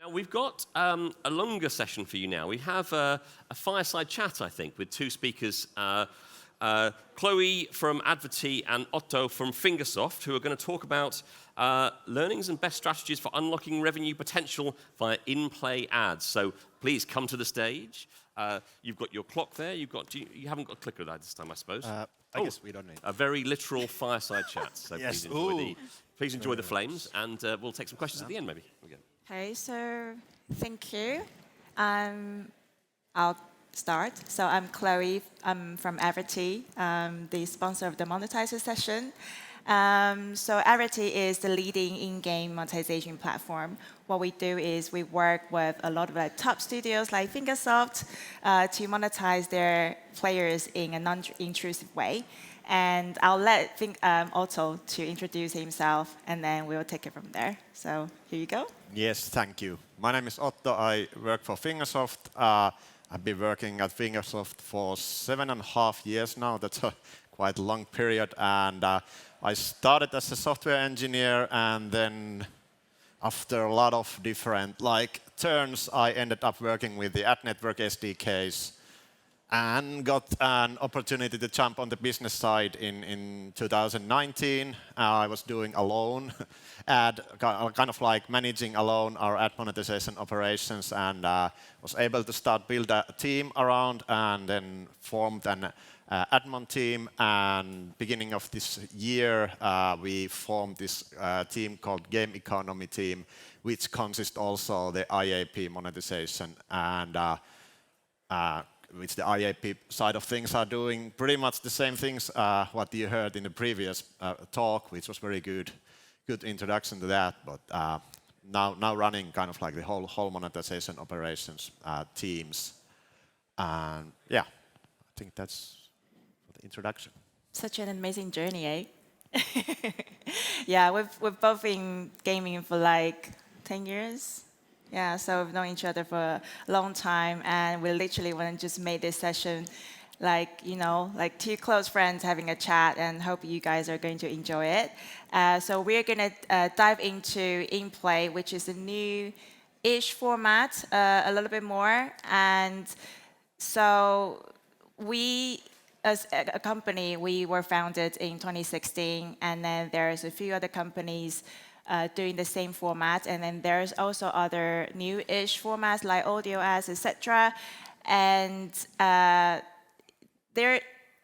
Now, we've got a longer session for you now. We have a fireside chat, I think, with two speakers, Chloe from Adverty and Otto from Fingersoft, who are going to talk about learnings and best strategies for unlocking revenue potential via in-play ads. So please come to the stage. You've got your clock there. You haven't got a clicker this time, I suppose. I guess we don't need. A very literal fireside chat. So Yes. please enjoy the flames, and we'll take some questions at the end, maybe. Again. Okay, so thank you. I'll start. So I'm Chloe. I'm from Adverty, the sponsor of the monetizer session. So Adverty is the leading in-game monetization platform. What we do is we work with a lot of top studios like Fingersoft to monetize their players in a non-intrusive way. And I'll let Otto to introduce himself, and then we'll take it from there. So here you go. Yes, thank you. My name is Otto. I work for Fingersoft. I've been working at Fingersoft for 7.5 years now. That's a quite long period. And I started as a software engineer, and then after a lot of different turns, I ended up working with the ad network SDKs and got an opportunity to jump on the business side in 2019. I was doing alone kind of like managing alone our ad monetization operations, and was able to start build a team around, and then formed an admin team. And beginning of this year, we formed this team called Game Economy team, which consists also the IAP monetization, and which the IAP side of things are doing pretty much the same things what you heard in the previous talk, which was very good introduction to that. But now running kind of like the whole monetization operations teams. And yeah, I think that's the introduction. Such an amazing journey, eh? Yeah, we've both been gaming for 10 years. Yeah, so we've known each other for a long time, and we literally want to just make this session like two close friends having a chat, and hope you guys are going to enjoy it. So we're going to dive into in-play, which is a new-ish format, a little bit more. And so we, as a company, we were founded in 2016, and then there's a few other companies doing the same format, and then there's also other new-ish formats like audio ads, etc. And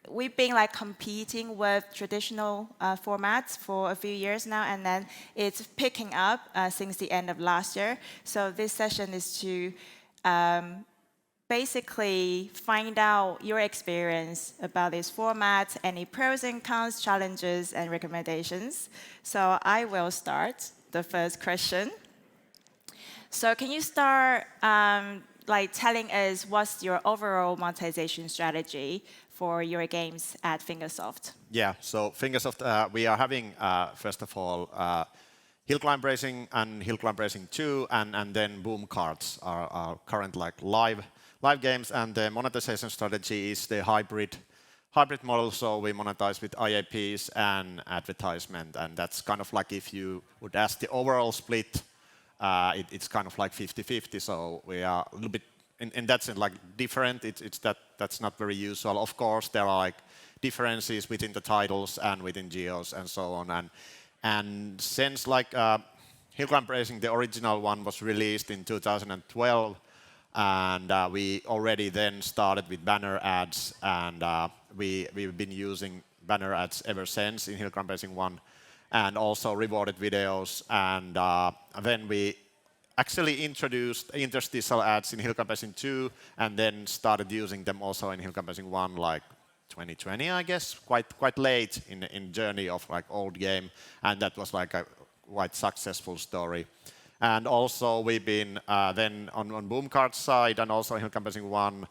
we've been competing with traditional formats for a few years now, and then it's picking up since the end of last year. So this session is to basically find out your experience about this format, any pros and cons, challenges, and recommendations. So I will start the first question. So can you start telling us what's your overall monetization strategy for your games at Fingersoft? Yeah, so Fingersoft, we are having, first of all, Hill Climb Racing and Hill Climb Racing 2, and then Boom Cards are our current live games, and the monetization strategy is the hybrid model. So we monetize with IAPs and advertisement, and that's kind of like, if you would ask the overall split, it's kind of like 50-50. So we are a little bit in that sense different. That's not very usual. Of course, there are differences within the titles and within geos and so on. And since Hill Climb Racing, the original one, was released in 2012. And we already then started with banner ads, and we've been using banner ads ever since in Hill Climb Racing 1, and also rewarded videos. And then we actually introduced interstitial ads in Hill Climb Racing 2, and then started using them also in Hill Climb Racing 1, 2020, I guess, quite late in the journey of old game, and that was a quite successful story. And also we've been then on Boom Cards side, and also in Hill Climb Racing 1,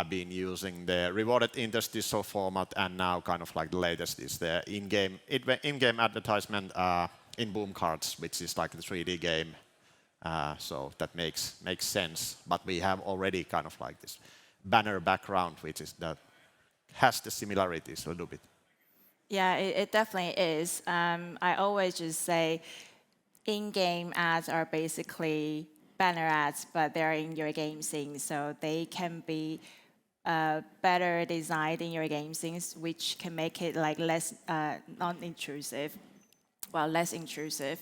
been using the rewarded interstitial format, and now kind of the latest is the in-game advertisement in Boom Cards, which is the 3D game. So that makes sense. But we have already kind of this banner background, which is that has the similarities a little bit. Yeah, it definitely is. I always just say in-game ads are basically banner ads, but they're in your game scenes, so they can be better designed in your game scenes, which can make it like less non-intrusive, well, less intrusive.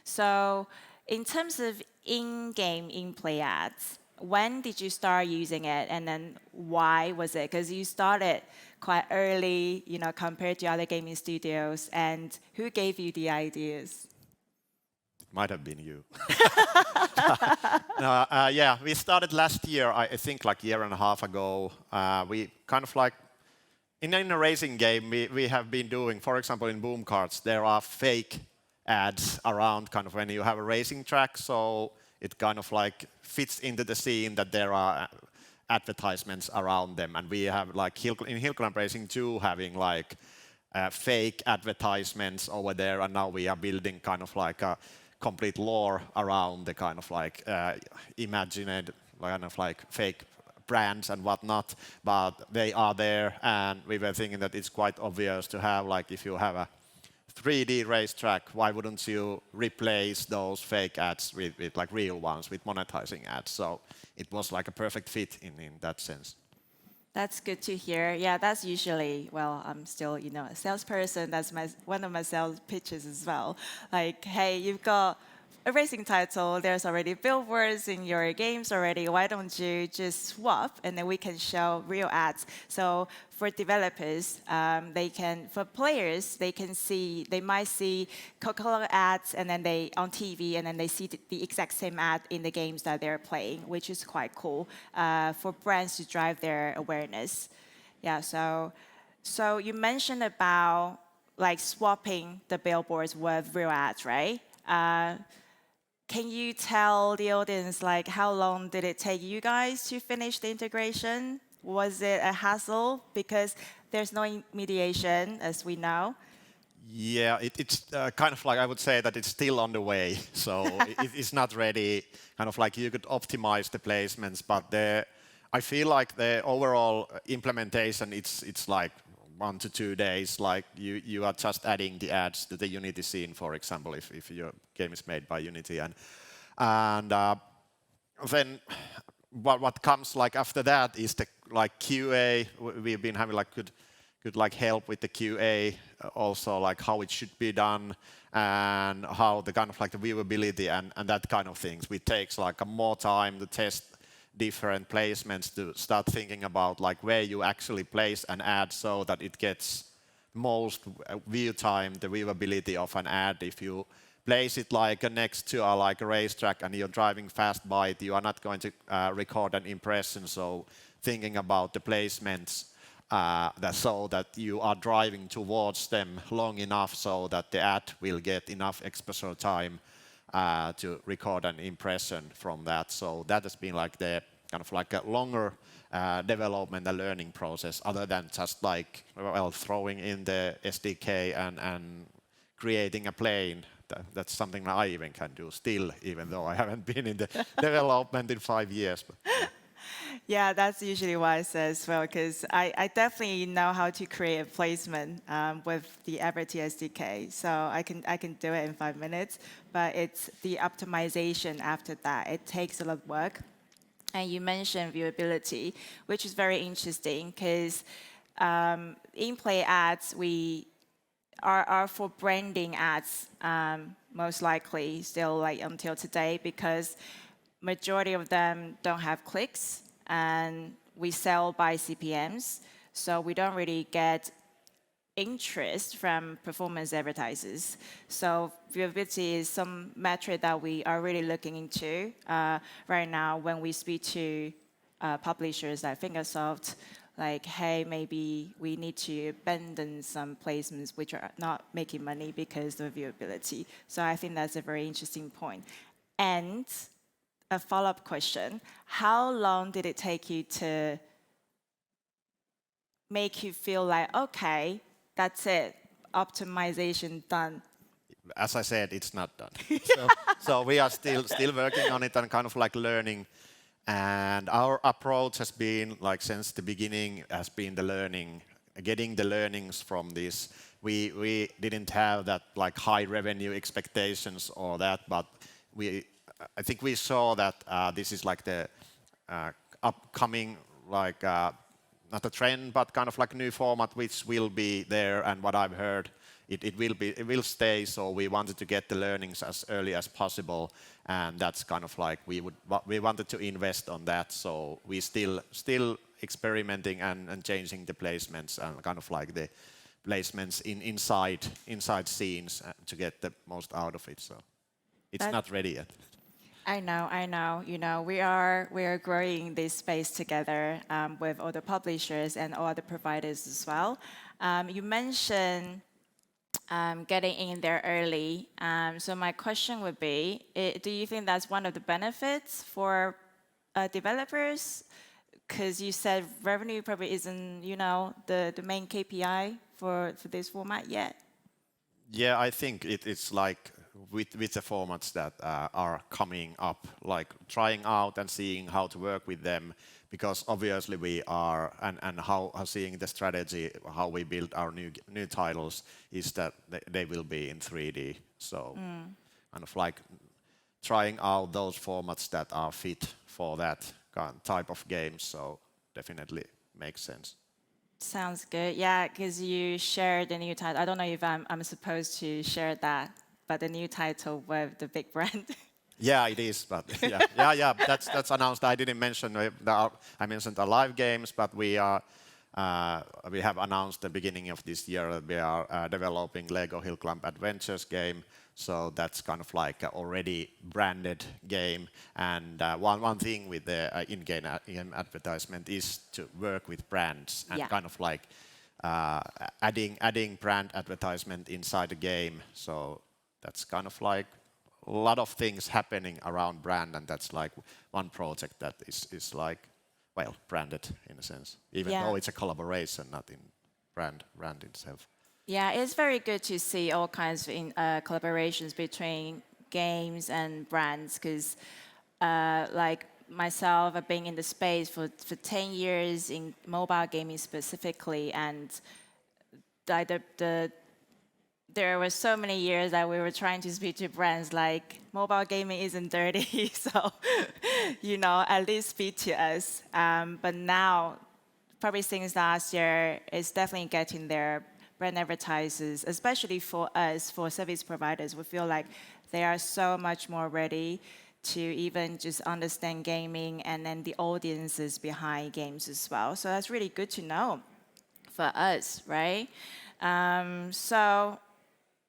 So in terms of in-game, in-play ads, when did you start using it, and then why was it? Because you started quite early, you know, compared to other gaming studios, and who gave you the ideas? Might have been you. Yeah, we started last year, I think like a year and a half ago. We kind of like, in a racing game, we have been doing, for example, in Boom Carts, there are fake ads around kind of when you have a racing track, so it kind of like fits into the scene that there are advertisements around them. And we have like in Hill Climb Racing 2 having like fake advertisements over there, and now we are building kind of like a complete lore around the kind of like imagined kind of like fake brands and whatnot, but they are there, and we were thinking that it's quite obvious to have, like, if you have a 3D racetrack, why wouldn't you replace those fake ads with like real ones, with monetizing ads? So it was like a perfect fit in that sense. That's good to hear. Yeah, that's usually, well, I'm still, you know, a salesperson. That's one of my sales pitches as well. Like, hey, you've got a racing title. There's already billboards in your games already. Why don't you just swap, and then we can show real ads? So for developers, for players, they might see Coca-Cola ads, and then on TV, and then they see the exact same ad in the games that they're playing, which is quite cool for brands to drive their awareness. Yeah. So you mentioned about like swapping the billboards with real ads, right? Can you tell the audience, like, how long did it take you guys to finish the integration? Was it a hassle? Because there's no mediation, as we know. Yeah, it's kind of like, I would say that it's still on the way. So it's not ready. Kind of like you could optimize the placements, but I feel like the overall implementation, it's like 1 to 2 days. Like you are just adding the ads to the Unity scene, for example, if your game is made by Unity, and then what comes like after that is the like QA. We've been having like good like help with the QA, also like how it should be done and how the kind of like the viewability and that kind of things. It takes like more time to test different placements, to start thinking about like where you actually place an ad so that it gets most view time, the viewability of an ad. If you place it like next to a racetrack and you're driving fast by it, you are not going to record an impression. So thinking about the placements so that you are driving towards them long enough so that the ad will get enough exposure time to record an impression from that. So that has been like the kind of like a longer development and learning process, other than just like, well, throwing in the SDK and creating a plane. That's something that I even can do still, even though I haven't been in the development in 5 years. But, Yeah, that's usually what I say as well, because I definitely know how to create a placement with the Everty SDK. So I can do it in 5 minutes, but it's the optimization after that. It takes a lot of work. And you mentioned viewability, which is very interesting, because in-play ads are for branding ads, most likely still like until today, because majority of them don't have clicks, and we sell by CPMs, so we don't really get interest from performance advertisers. So viewability is some metric that we are really looking into right now when we speak to publishers like Fingersoft, like, hey, maybe we need to abandon some placements which are not making money because of viewability. So I think that's a very interesting point. And a follow-up question, how long did it take you to make you feel like, okay, that's it, optimization done? as I said, it's not done. So we are still working on it and kind of like learning. And our approach has been, like, since the beginning, has been the learning, getting the learnings from this. We didn't have that like high revenue expectations or that, but we I think we saw that this is like the upcoming, like not a trend, but kind of like new format which will be there. And what I've heard, it will stay. So we wanted to get the learnings as early as possible, and that's kind of like we wanted to invest on that. So we still experimenting and changing the placements and kind of like the placements inside scenes to get the most out of it. So it's not ready yet. I know. You know, we are growing this space together with all the publishers and all the providers as well. You mentioned getting in there early. So my question would be, do you think that's one of the benefits for developers? Because you said revenue probably isn't, you know, the main KPI for this format yet. Yeah, I think it's like with the formats that are coming up, like trying out and seeing how to work with them, because obviously we are and how seeing the strategy, how we build our new titles is that they will be in 3D. So kind of like trying out those formats that are fit for that type of games. So definitely makes sense. Sounds good. Yeah, because you shared the new title. I don't know if I'm supposed to share that, but the new title with the big brand. Yeah, it is, but yeah. That's announced. I didn't mention I mentioned the live games, but we have announced the beginning of this year that we are developing Lego Hill Climb Adventures game. So that's kind of like an already branded game. And one thing with the in-game advertisement is to work with brands and kind of like adding brand advertisement inside the game. So that's kind of like a lot of things happening around brand, and that's like one project that is like, well, branded in a sense, even though it's a collaboration, not in brand itself. Yeah, it's very good to see all kinds of collaborations between games and brands, because like myself, I've been in the space for 10 years in mobile gaming specifically, and there were so many years that we were trying to speak to brands like, mobile gaming isn't dirty, so, you know, at least speak to us. But now, probably since last year, it's definitely getting there. Brand advertisers, especially for us, for service providers, we feel like they are so much more ready to even just understand gaming and then the audiences behind games as well. So that's really good to know for us, right? So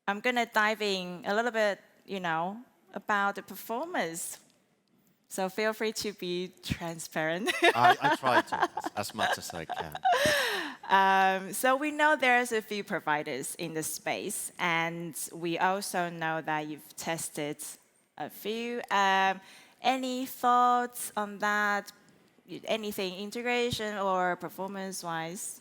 I'm going to dive in a little bit, you know, about the performance. So feel free to be transparent. I try to as much as I can. So we know there's a few providers in the space, and we also know that you've tested a few. Any thoughts on that? Anything integration or performance-wise?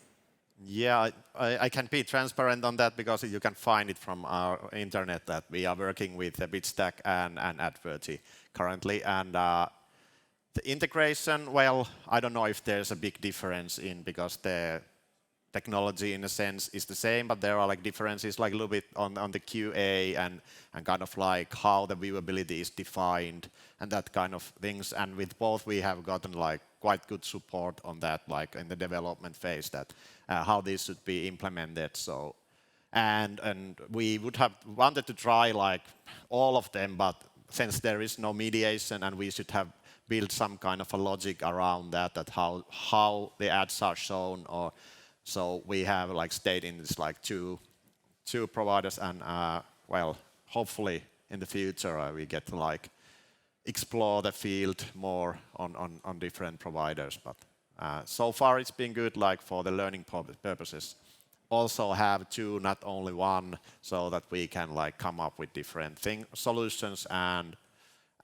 Yeah, I can be transparent on that because you can find it from our internet that we are working with BitStack and Adverty currently. And the integration, well, I don't know if there's a big difference because the technology in a sense is the same, but there are like differences like a little bit on the QA and kind of like how the viewability is defined and that kind of things. And with both we have gotten like quite good support on that, like in the development phase, that how this should be implemented. So and we would have wanted to try like all of them, but since there is no mediation and we should have built some kind of a logic around that how the ads are shown, or so we have like stayed in this like two providers, and well, hopefully in the future we get to like explore the field more on different providers. But so far it's been good, like for the learning purposes. Also have two, not only one, so that we can like come up with different solutions and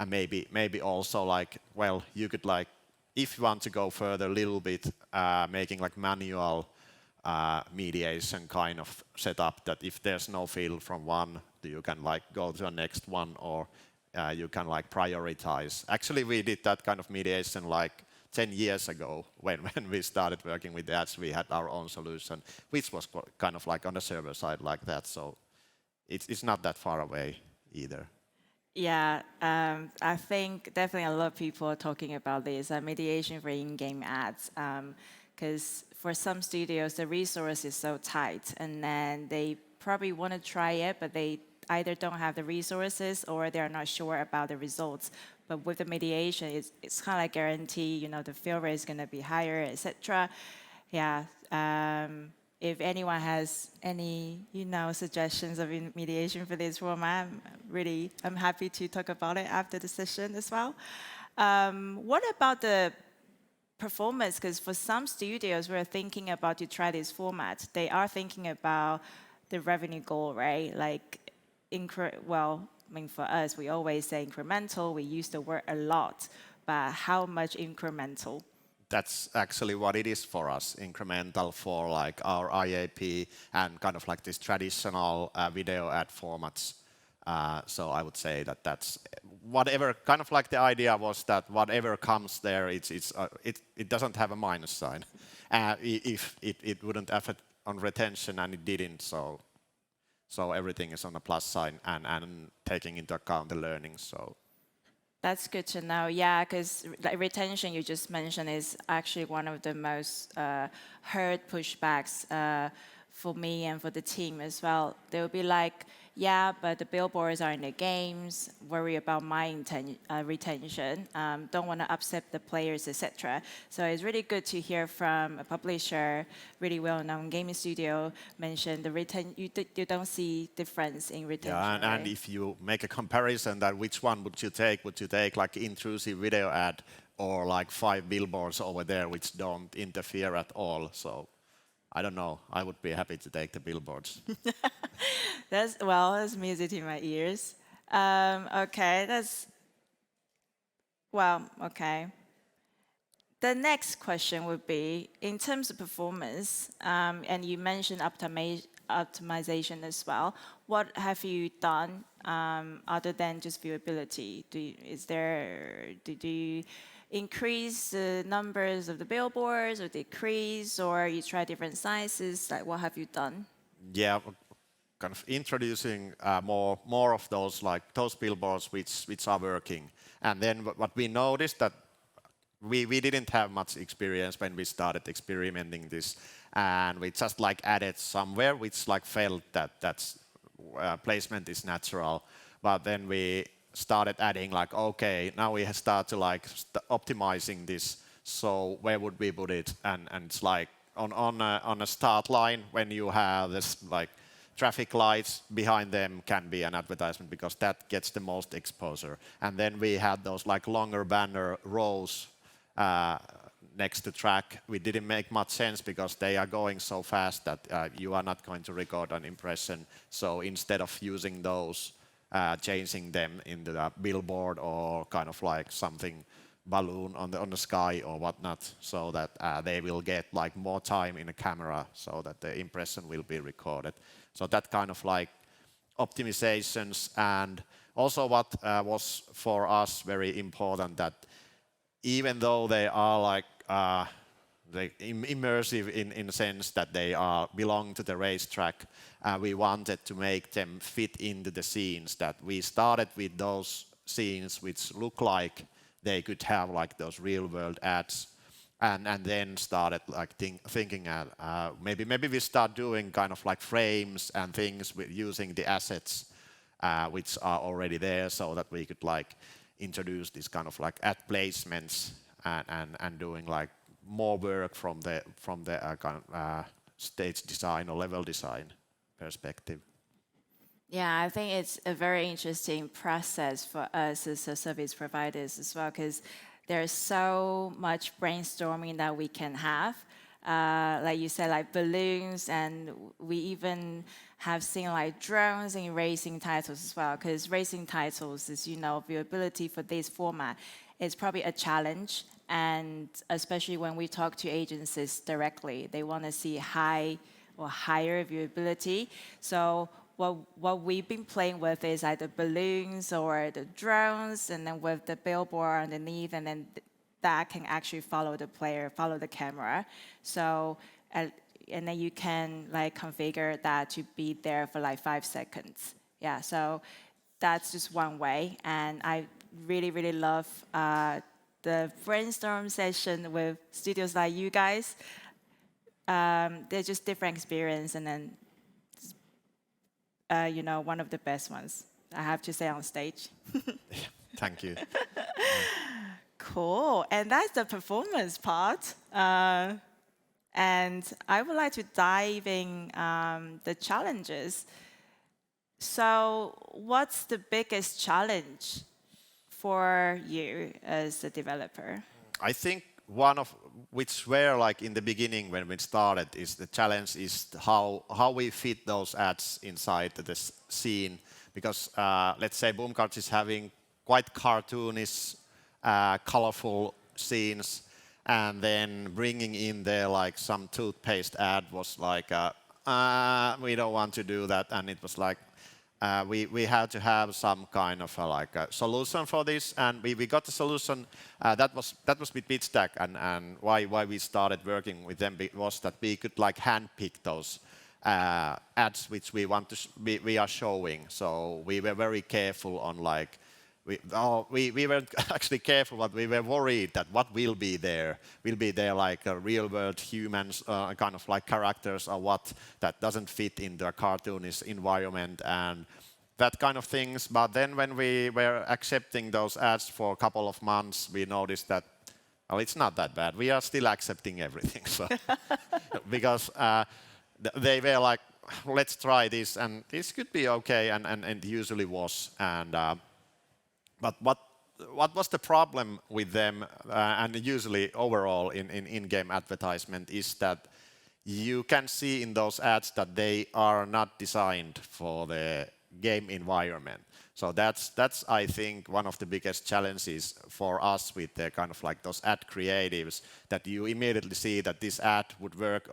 maybe also like, well, you could like, if you want to go further a little bit, making like manual mediation kind of setup, that if there's no field from one, you can like go to the next one, or you can like prioritize. Actually, we did that kind of mediation like 10 years ago when we started working with the ads. We had our own solution, which was kind of like on the server side like that. So it's not that far away either. Yeah, I think definitely a lot of people are talking about this mediation for in-game ads, because for some studios the resource is so tight, and then they probably want to try it, but they either don't have the resources or they're not sure about the results. But with the mediation, it's kind of like guarantee, the fill rate is going to be higher, etc. Yeah. If anyone has any, suggestions of mediation for this format, I'm happy to talk about it after the session as well. What about the performance? Because for some studios, we're thinking about to try this format. They are thinking about the revenue goal, right? Like, for us, we always say incremental. We use the word a lot, but how much incremental? That's actually what it is for us, incremental for like our IAP and kind of like this traditional video ad formats. So I would say that that's whatever, kind of like the idea was that whatever comes there, it doesn't have a minus sign. If it wouldn't affect on retention, and it didn't, so everything is on a plus sign and taking into account the learnings. So. That's good to know. Yeah, because retention you just mentioned is actually one of the most heard pushbacks for me and for the team as well. They will be like, yeah, but the billboards are in the games, worry about my retention, don't want to upset the players, etc. So it's really good to hear from a publisher, really well-known gaming studio, mention the you don't see difference in retention. Yeah, and if you make a comparison that which one would you take like intrusive video ad or like 5 billboards over there which don't interfere at all? So I don't know. I would be happy to take the billboards. That's music in my ears. Okay, okay. The next question would be, in terms of performance, and you mentioned optimization as well, what have you done other than just viewability? Did you increase the numbers of the billboards or decrease, or you try different sizes? Like, what have you done? Yeah, kind of introducing more of those billboards which are working. And then what we noticed that we didn't have much experience when we started experimenting this, and we just like added somewhere which like felt that's placement is natural, but then we started adding like, okay, now we start to like optimizing this. So where would we put it? And it's like on a start line when you have this like traffic lights behind them can be an advertisement because that gets the most exposure. And then we had those like longer banner rows next to track. We didn't make much sense because they are going so fast that you are not going to record an impression. So instead of using those, changing them into the billboard or kind of like something balloon on the sky or whatnot, so that they will get like more time in the camera, so that the impression will be recorded. So that kind of like optimizations, and also what was for us very important, that even though they are like immersive in the sense that they belong to the racetrack, we wanted to make them fit into the scenes. That we started with those scenes which look like they could have like those real world ads, and then started like thinking maybe we start doing kind of like frames and things with using the assets which are already there, so that we could like introduce these kind of like ad placements and doing like more work from the kind of stage design or level design perspective. Yeah, I think it's a very interesting process for us as a service providers as well, because there's so much brainstorming that we can have. Like you said, like balloons, and we even have seen like drones in racing titles as well, because racing titles is, viewability for this format is probably a challenge. And especially when we talk to agencies directly, they want to see high or higher viewability. So what we've been playing with is either balloons or the drones, and then with the billboard underneath, and then that can actually follow the player, follow the camera. So, and then you can like configure that to be there for like 5 seconds. Yeah, so that's just one way. And I really, really love the brainstorm session with studios like you guys. They're just different experience, and then one of the best ones, I have to say, on stage. Thank you. Cool. And that's the performance part. And I would like to dive in the challenges. So what's the biggest challenge for you as a developer? I think one of which were like in the beginning when we started is the challenge is how we fit those ads inside this scene, because let's say Boom Cards is having quite cartoonish, colorful scenes, and then bringing in there like some toothpaste ad was like we don't want to do that, and it was like we had to have some kind of like a solution for this, and we got the solution. That was with BitStack, and why we started working with them was that we could like handpick those ads which we want to we are showing. So we were very careful on like we weren't actually careful, but we were worried that what will be there like real world humans, kind of like characters or what that doesn't fit in the cartoonish environment and that kind of things. But then when we were accepting those ads for a couple of months, we noticed that, well, it's not that bad. We are still accepting everything. So because they were like, let's try this, and this could be okay, and usually was. And but what was the problem with them, and usually overall in in-game advertisement, is that you can see in those ads that they are not designed for the game environment. So that's I think one of the biggest challenges for us with the kind of like those ad creatives, that you immediately see that this ad would work,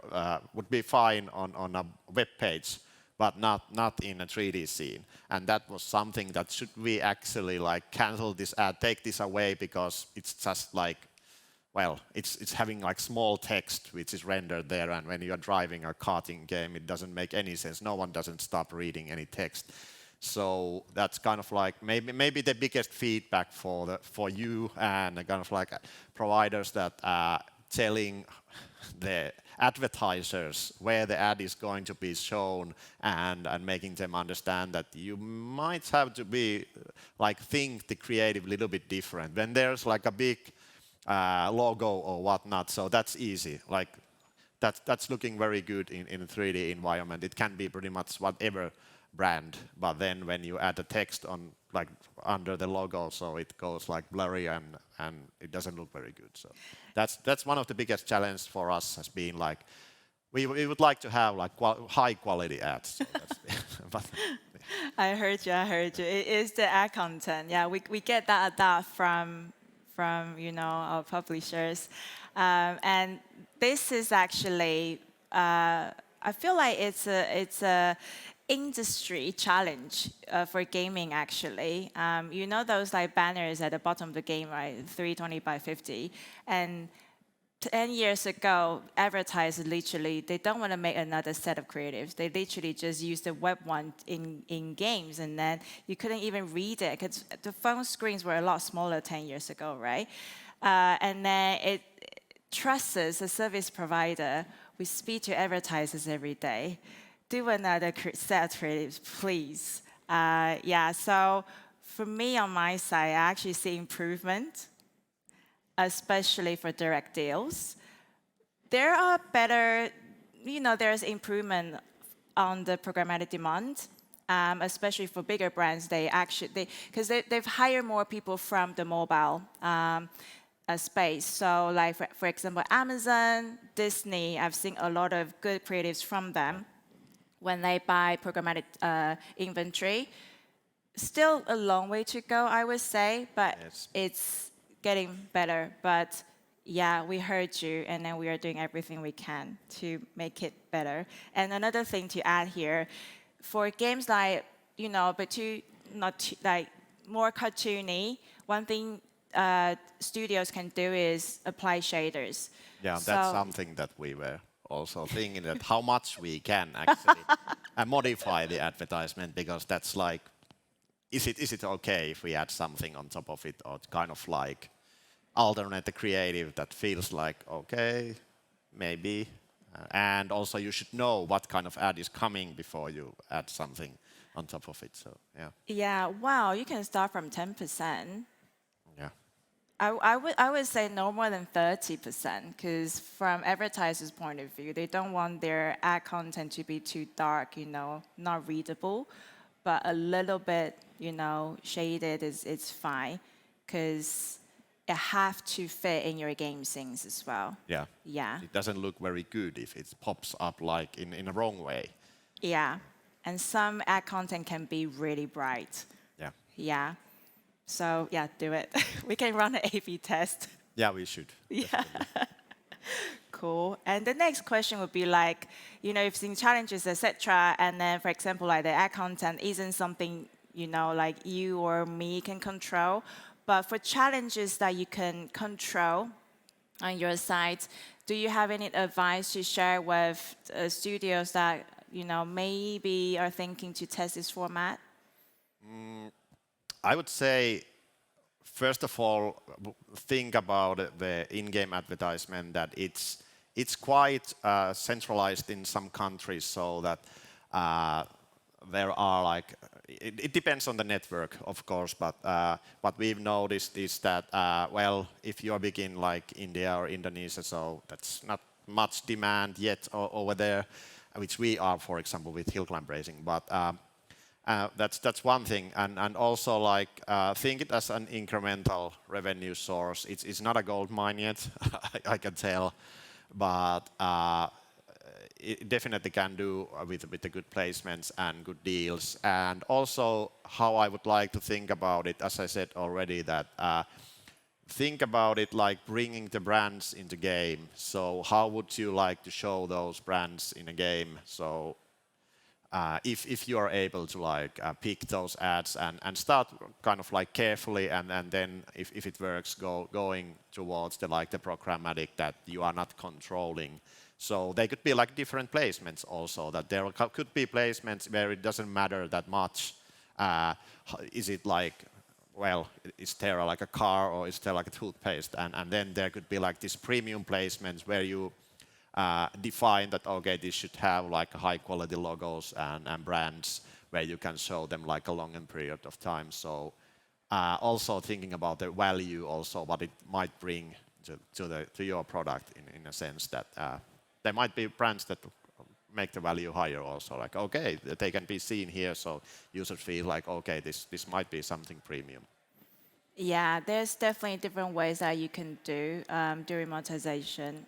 would be fine on a web page, but not in a 3D scene. And that was something that should we actually like cancel this ad, take this away, because it's just like, well, it's having like small text which is rendered there, and when you are driving a karting game, it doesn't make any sense. No one doesn't stop reading any text. So that's kind of like maybe the biggest feedback for you and the kind of like providers that are telling the advertisers where the ad is going to be shown, and making them understand that you might have to be like think the creative a little bit different when there's like a big logo or whatnot. So that's easy. Like that's looking very good in a 3D environment. It can be pretty much whatever brand, but then when you add the text on like under the logo, so it goes like blurry and it doesn't look very good. So that's one of the biggest challenges for us, has been like we would like to have like high quality ads. So but, I heard you. It is the ad content. Yeah, we get that from our publishers, and this is actually I feel like it's a industry challenge for gaming, actually. Those like banners at the bottom of the game, right? 320 by 50. And 10 years ago, advertisers literally, they don't want to make another set of creatives. They literally just use the web one in games, and then you couldn't even read it because the phone screens were a lot smaller 10 years ago, right? And then trusts us, a service provider, we speak to advertisers every day. Do another set of creatives, please. So for me on my side, I actually see improvement, especially for direct deals. There are better, there's improvement on the programmatic demand, especially for bigger brands. Because they've hired more people from the mobile space. So like, for example, Amazon, Disney, I've seen a lot of good creatives from them when they buy programmatic inventory. Still a long way to go, I would say, but yes, it's getting better. But yeah, we heard you, and then we are doing everything we can to make it better. And another thing to add here, for games like, but like more cartoony, one thing studios can do is apply shaders. Yeah, that's something that we were also thinking, that how much we can actually modify the advertisement, because that's like, is it okay if we add something on top of it, or kind of like alternate the creative that feels like okay, maybe. And also you should know what kind of ad is coming before you add something on top of it. So yeah, Yeah, wow, you can start from 10%. yeah, I would say no more than 30%, because from advertisers' point of view, they don't want their ad content to be too dark, not readable, but a little bit, shaded is fine, because it have to fit in your game scenes as well. yeah. Yeah, It doesn't look very good if it pops up like in a wrong way. yeah, and some ad content can be really bright. Yeah, Yeah, so yeah, do it. We can run an A/B test. yeah, we should. Yeah. Cool. And the next question would be like, if seeing challenges, etc. And then, for example, like the ad content isn't something, like you or me can control. But for challenges that you can control on your site, do you have any advice to share with studios that, maybe are thinking to test this format? I would say, first of all, think about the in-game advertisement, that it's quite centralized in some countries, so that there are like, it depends on the network, of course, but what we've noticed is that, well, if you are big in like India or Indonesia, so that's not much demand yet over there, which we are, for example, with hill climb racing. But that's one thing, and also like think it as an incremental revenue source. It's not a gold mine yet, I can tell, but it definitely can do with the good placements and good deals. And also how I would like to think about it, as I said already, that think about it like bringing the brands into game. So how would you like to show those brands in a game? So if you are able to like pick those ads and start kind of like carefully, and then if it works, going towards the like the programmatic that you are not controlling. So they could be like different placements also, that there could be placements where it doesn't matter that much. Is it like, well, is there like a car, or is there like a toothpaste? And then there could be like these premium placements where you define that, okay, this should have like high quality logos and brands where you can show them like a longer period of time. So also thinking about the value, also what it might bring to your product, in a sense that there might be brands that make the value higher also, like, okay, they can be seen here, so users feel like, okay, this might be something premium. Yeah, there's definitely different ways that you can do during optimization.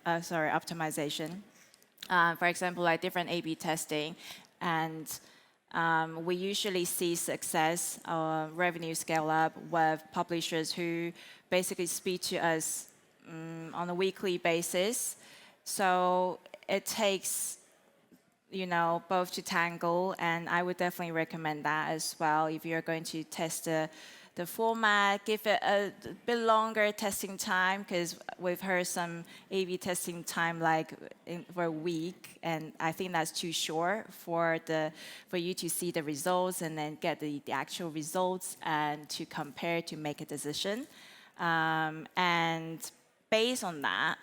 For example, like different A/B testing, and we usually see success or revenue scale up with publishers who basically speak to us on a weekly basis. So it takes, both to tangle, and I would definitely recommend that as well. If you're going to test the format, give it a bit longer testing time, because we've heard some A/B testing time like for a week, and I think that's too short for you to see the results and then get the actual results and to compare to make a decision. And based on that,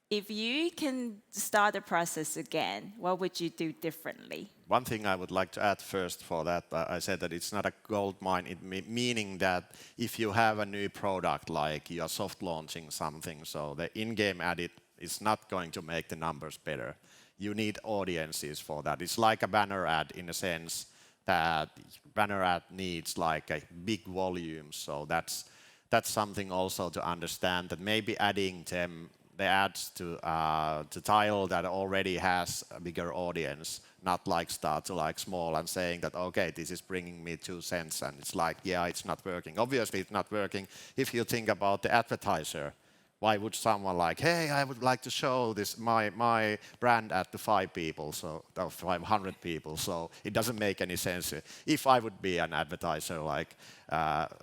if you can start the process again, what would you do differently? One thing I would like to add first for that, I said that it's not a gold mine, meaning that if you have a new product, like you are soft launching something, so the in-game ad is not going to make the numbers better. You need audiences for that. It's like a banner ad, in a sense that banner ad needs like a big volume. So that's something also to understand, that maybe adding the ads to title that already has a bigger audience, not like start to like small and saying that, okay, this is bringing me 2 cents, and it's like, yeah, it's not working. Obviously it's not working. If you think about the advertiser, why would someone like, hey, I would like to show this my brand ad to 5 people, so 500 people, so it doesn't make any sense. If I would be an advertiser like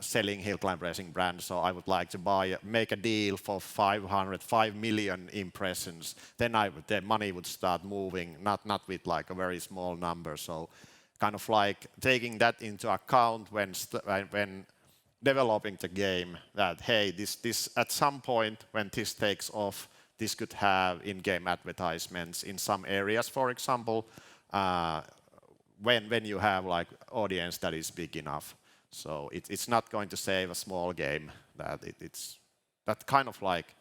selling hill climb racing brand, so I would like to make a deal for 5 million impressions, then the money would start moving, not with like a very small number. So kind of like taking that into account when developing the game, that hey, this at some point when this takes off, this could have in-game advertisements in some areas, for example, when you have like audience that is big enough. So it's not going to save a small game. That it's that kind of like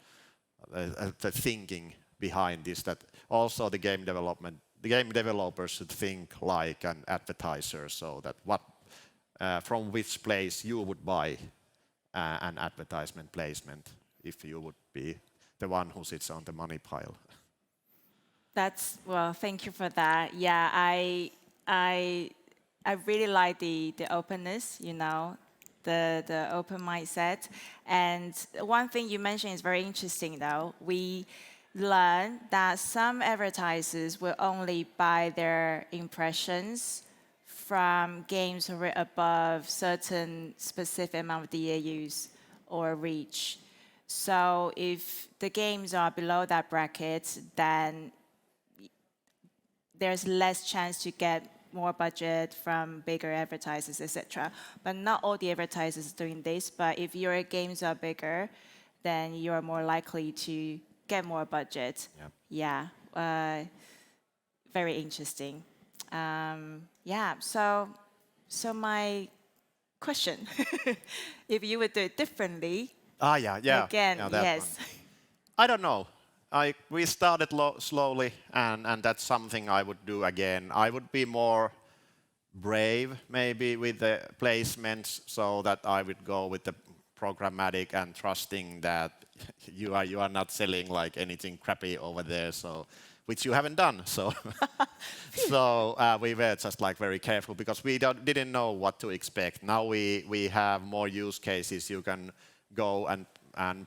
the thinking behind this. That also the game developers should think like an advertiser. So that from which place you would buy an advertisement placement if you would be the one who sits on the money pile. Well, thank you for that. Yeah, I really like the openness, the open mindset. And one thing you mentioned is very interesting, though. We learned that some advertisers will only buy their impressions from games that are above certain specific amount of DAUs or reach. So if the games are below that bracket, then there's less chance to get more budget from bigger advertisers, etc. But not all the advertisers are doing this. But if your games are bigger, then you're more likely to get more budget. Yeah. Yeah, very interesting. Yeah. So my question: if you would do it differently, Yeah. again, that yes. one. I don't know. We started slowly, and that's something I would do again. I would be more brave, maybe, with the placements, so that I would go with the programmatic and trusting that you are not selling like anything crappy over there. So, which you haven't done. So, we were just like very careful because we didn't know what to expect. Now we have more use cases. You can go and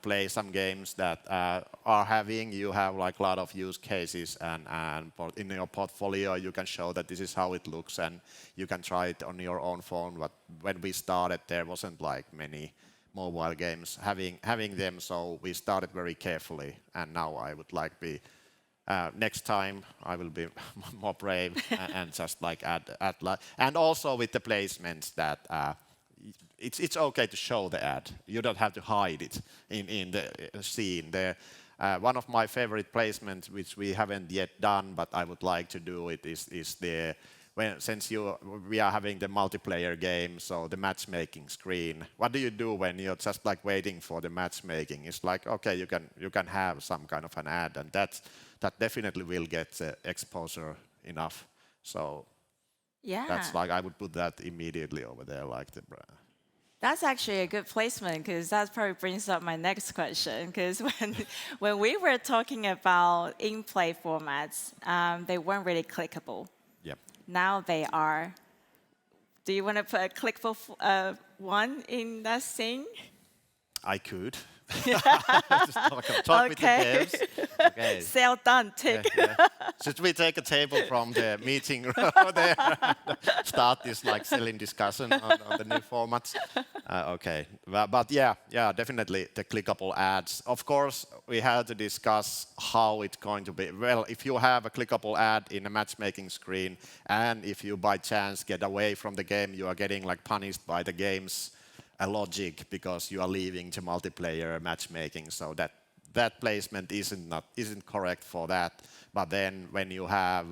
play some games that you have like a lot of use cases, and in your portfolio you can show that this is how it looks, and you can try it on your own phone. But when we started, there wasn't like many mobile games having them, so we started very carefully. And now I would like be next time I will be more brave and just like add and also with the placements that. It's okay to show the ad. You don't have to hide it in the scene there. One of my favorite placements, which we haven't yet done, but I would like to do it, is since we are having the multiplayer game, so the matchmaking screen. What do you do when you're just like waiting for the matchmaking? It's like, okay, you can have some kind of an ad, and that definitely will get exposure enough. So Yeah. that's like I would put that immediately over there, like the. That's actually a good placement, because that probably brings up my next question. Because when we were talking about in-play formats, they weren't really clickable. Yep. Now they are. Do you want to put a clickable one in that scene? I could. Just talk with the devs. Okay. Sale done, tick. Yeah. Should we take a table from the meeting room over there and start this like selling discussion on the new formats? Okay, but yeah, definitely the clickable ads. Of course, we had to discuss how it's going to be. Well, if you have a clickable ad in a matchmaking screen, and if you by chance get away from the game, you are getting like punished by the game's logic because you are leaving to multiplayer matchmaking. So that placement isn't correct for that. But then when you have,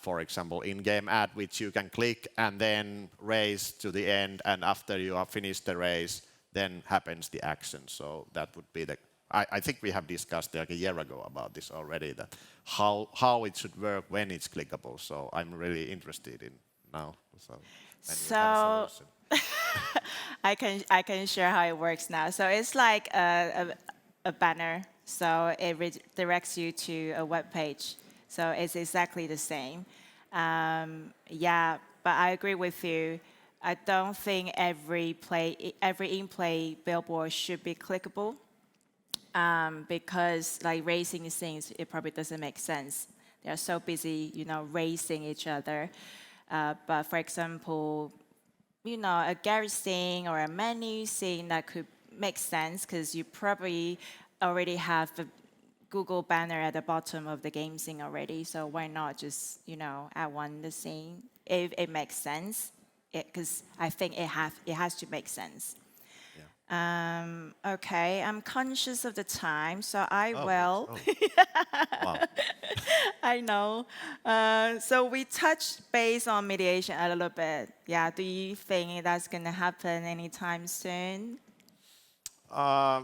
for example, in-game ad which you can click and then race to the end, and after you have finished the race, then happens the action. So that would be I think we have discussed like a year ago about this already, that how it should work when it's clickable. So I'm really interested in now. So I can share how it works now. So it's like a banner. So it redirects you to a web page. So it's exactly the same. Yeah, but I agree with you. I don't think every in-play billboard should be clickable, because like racing scenes, it probably doesn't make sense. They are so busy, racing each other. But for example, a garage scene or a menu scene, that could make sense because you probably already have Google banner at the bottom of the game scene already. So why not just, add one the scene if it makes sense? Because I think it has to make sense. Okay, I'm conscious of the time, so I will. Wow. I know. So we touched base on mediation a little bit. Yeah, do you think that's going to happen anytime soon? I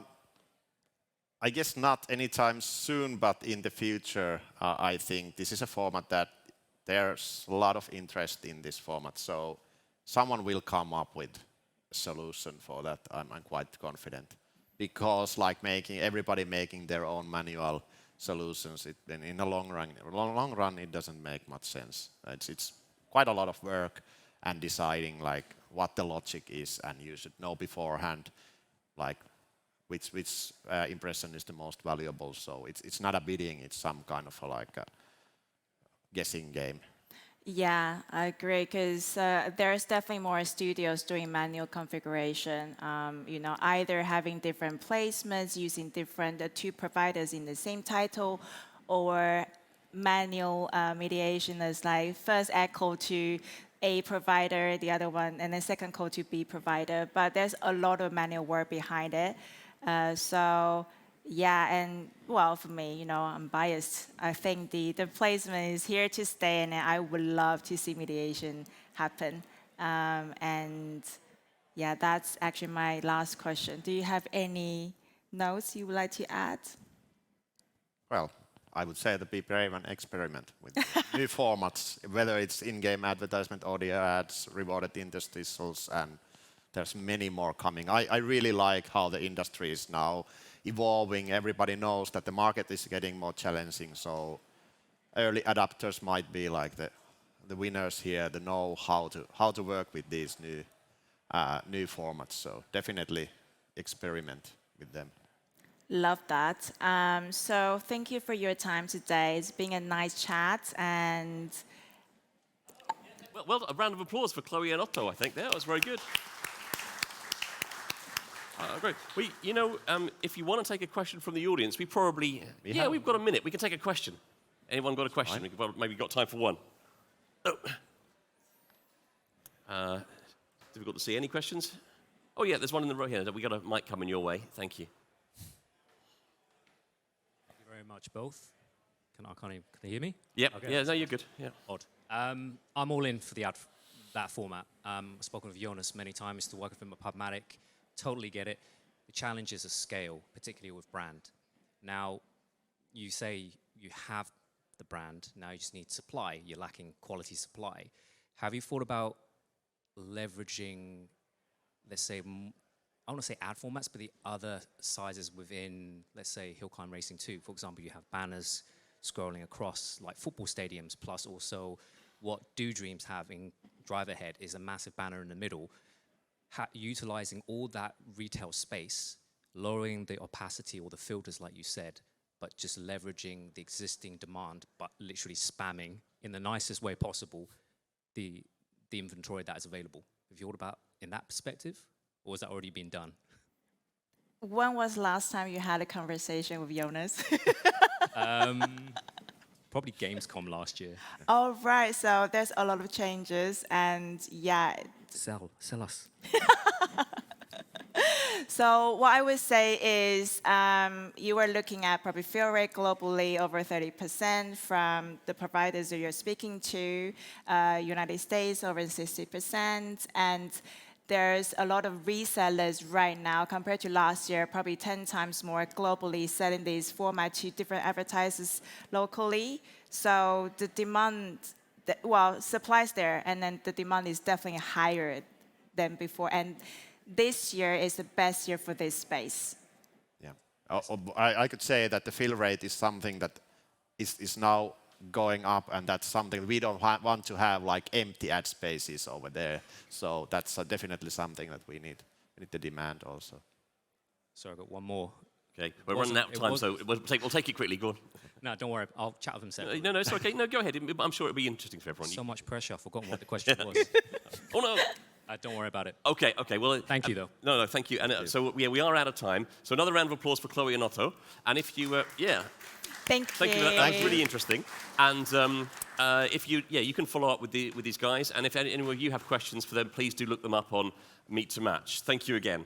guess not anytime soon, but in the future, I think this is a format that there's a lot of interest in this format. So someone will come up with a solution for that. I'm quite confident, because like everybody making their own manual solutions, then in the long run, it doesn't make much sense. It's quite a lot of work and deciding like what the logic is, and you should know beforehand, like which impression is the most valuable. So it's not a bidding; it's some kind of like a guessing game. Yeah, I agree, because there's definitely more studios doing manual configuration. Either having different placements, using different two providers in the same title, or manual mediation as like first add call to A provider, the other one, and then second call to B provider. But there's a lot of manual work behind it. Yeah, and well, for me, I'm biased. I think the placement is here to stay, and I would love to see mediation happen. And yeah, that's actually my last question. Do you have any notes you would like to add? Well, I would say to be brave and experiment with new formats, whether it's in-game advertisement, audio ads, rewarded interstitials, and there's many more coming. I really like how the industry is now evolving. Everybody knows that the market is getting more challenging, so early adopters might be like the winners here. They know how to work with these new formats. So definitely experiment with them. Love that. So thank you for your time today. It's been a nice chat, and Well, a round of applause for Chloe and Otto, I think. That was very good. Great. If you want to take a question from the audience, we've got a minute. We can take a question. Anyone got a question? We've maybe got time for one. Difficult to see. Any questions? Oh yeah, there's one in the row here. We got a mic coming your way. Thank you. Thank you very much, both. Can they hear me? Yep. Okay. Yeah. No, you're good. Yeah. Odd. I'm all in for that format. I've spoken with Jonas many times to work with him at Pubmatic. Totally get it. The challenge is a scale, particularly with brand. Now, you say you have the brand, now you just need supply. You're lacking quality supply. Have you thought about leveraging, let's say, I don't want to say ad formats, but the other sizes within, let's say, Hill Climb Racing 2? For example, you have banners scrolling across like football stadiums, plus also what Do Dreams have in Drive Ahead is a massive banner in the middle. Utilizing all that retail space, lowering the opacity or the filters, like you said, but just leveraging the existing demand, but literally spamming in the nicest way possible the inventory that is available. Have you thought about in that perspective, or has that already been done? when was the last time you had a conversation with Jonas? Probably Gamescom last year. All right, so there's a lot of changes, and yeah. Sell us. So what I would say is you are looking at probably fill rate globally over 30% from the providers that you're speaking to, United States over 60%, and there's a lot of resellers right now compared to last year, probably 10 times more globally selling these formats to different advertisers locally. So the demand, supply's there, and then the demand is definitely higher than before. And this year is the best year for this space. Yeah, I could say that the fill rate is something that is now going up, and that's something we don't want to have like empty ad spaces over there. So that's definitely something that we need. We need the demand also. Sorry, I got one more. Okay, we're running out of time, so we'll take it quickly. Go on. No, don't worry. I'll chat with him separately. No, it's okay. No, go ahead. I'm sure it'll be interesting for everyone. So much pressure. I've forgotten what the question was. Oh no. Don't worry about it. Okay. Well, thank you, though. No, thank you. And so we are out of time. So another round of applause for Chloe and Otto. And if you, Thank Thank you. you. That's really interesting. And if you can follow up with these guys. And if any of you have questions for them, please do look them up on Meet to Match. Thank you again.